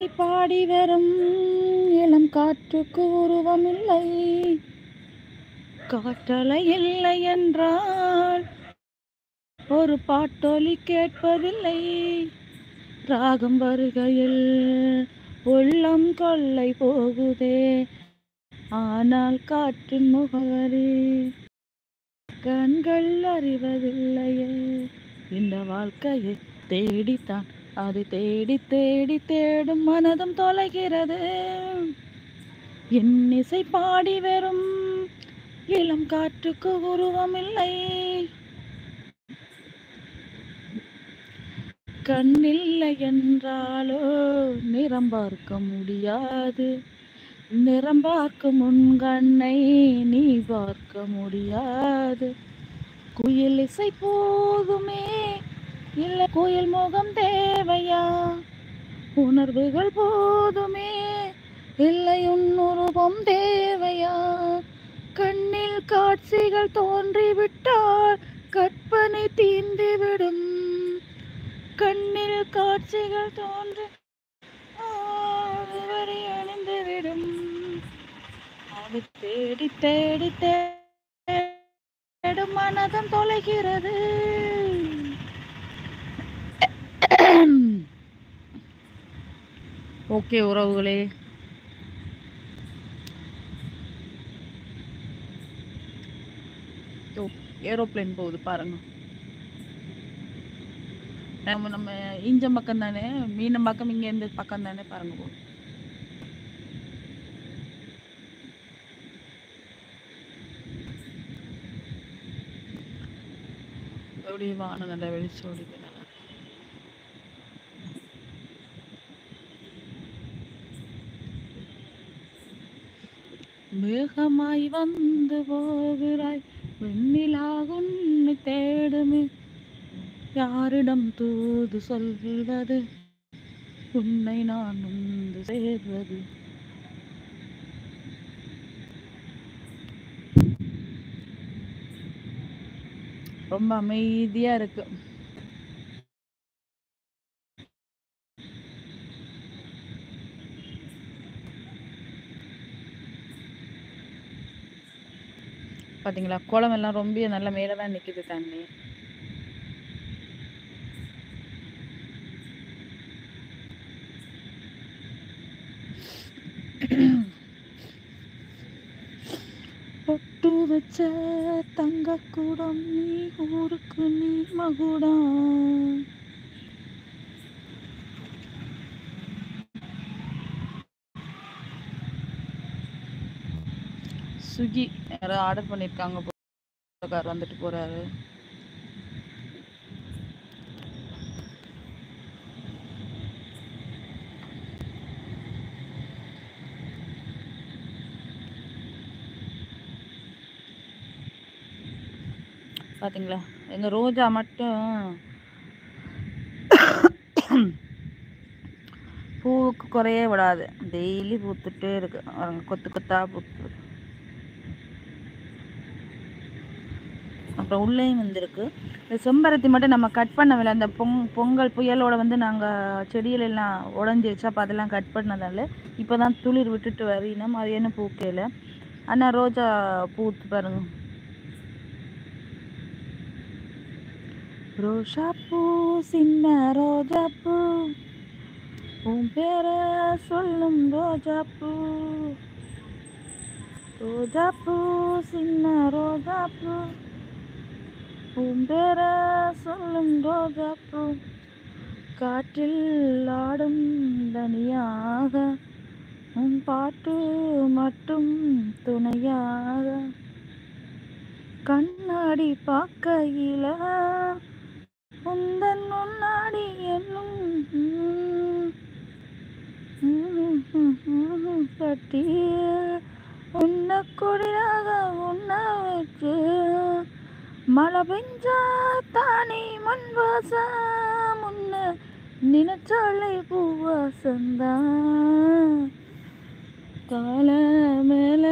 பாடி வரும் இளம் காற்றுக்கு உருவமில்லை, காற்றலை இல்லை என்றால் ஒரு பாட்டொலி கேட்பதில்லை. ராகம் வருகையில் உள்ளம் கொள்ளை போகுதே, ஆனால் காற்றின் முகவரி கண்கள் அறிவதில்லையே. இந்த வாழ்க்கையை தேடித்தான் அது தேடி தேடி தேடும் மனதும் தொலைகிறது. என் இசை பாடி வரும் இளம் காற்றுக்கு உருவமில்லை, கண்ணில்லை என்றாலோ நிறம் பார்க்க முடியாது, நிறம் பார்க்கும் உன் கண்ணை நீ பார்க்க முடியாது. குயில் இசை போதுமே, இல்லை கோயில் முகம் தேவையா? உணர்வுகள் போதுமே, இல்லை உன்னுருவம் தேவையா? கண்ணில் காட்சிகள் தோன்றிவிட்டால் கற்பனை தீர்ந்துவிடும். கண்ணில் காட்சிகள் தோன்றி அணிந்துவிடும். அது தேடி தேடி தேடும் மனதம் தொலைகிறது. ஓகே உறவுகளே, ஏரோப்ளேன் போகுது பாருங்க. நம்ம இஞ்சம் பக்கம் தானே, மீனம் பக்கம் இங்க இருந்து பக்கம் தானே பாருங்க போகுது. எப்படி வானம் நல்லா வெளிச்சோடி மேகமாய் வந்து போகிறாய், வெண்ணிலா உன்னை தேடுமே, யாரிடம் தூது சொல்வது, உன்னை நான் வந்து சேர்வது. ரொம்ப அமைதியா இருக்கு. பாத்தீங்களா, குளம் எல்லாம் ரொம்ப நல்ல மேலதான் நிக்குது தண்ணி. பொட்டு வச்ச தங்க கூடம் நீ, ஊருக்கு நீ மகுடம். ஸ்விக்கி யாரோ ஆர்டர் பண்ணிருக்காங்க, வந்துட்டு போறாரு. பாத்தீங்களா, எங்க ரோஜா மட்டும் பூவுக்கு குறைய விடாது, டெய்லி பூத்துட்டே இருக்கு. கொத்து கொத்தா பூத்து. அப்புறம் உள்ளேயும் வந்துருக்கு. இந்த செம்பருத்தி மட்டும் நம்ம கட் பண்ணவில்லை. அந்த பொங்கல் புயலோட வந்து நாங்கள் செடியிலெல்லாம் உடஞ்சிருச்சு. அப்போ அதெல்லாம் கட் பண்ணதால இப்போ தான் துளிர் விட்டுட்டு வரினோம். அது என்ன பூக்கையில். ஆனால் ரோஜா பூத்து பாருங்க. ரோஜா பூ சின்ன ரோஜா பூ, உன் பேர சொல்லும் ரோஜா பூ, ரோஜா பூ சின்ன ரோஜா பூ, உன் பேர சொல்லும் ரோஜா பூ, காற்றில் ஆடும் தனியாக, உன் பாட்டு மட்டும் துணையாக, கண்ணாடி பார்க்கையில உந்தன் முன்னாடி என்னும் கட்டி உன்ன கொடியாக உன்ன வச்சு, மழை பெஞ்சா தானே மண் வாசம், முன்ன நினைச்சாலே பூவாசந்தான், கால மேல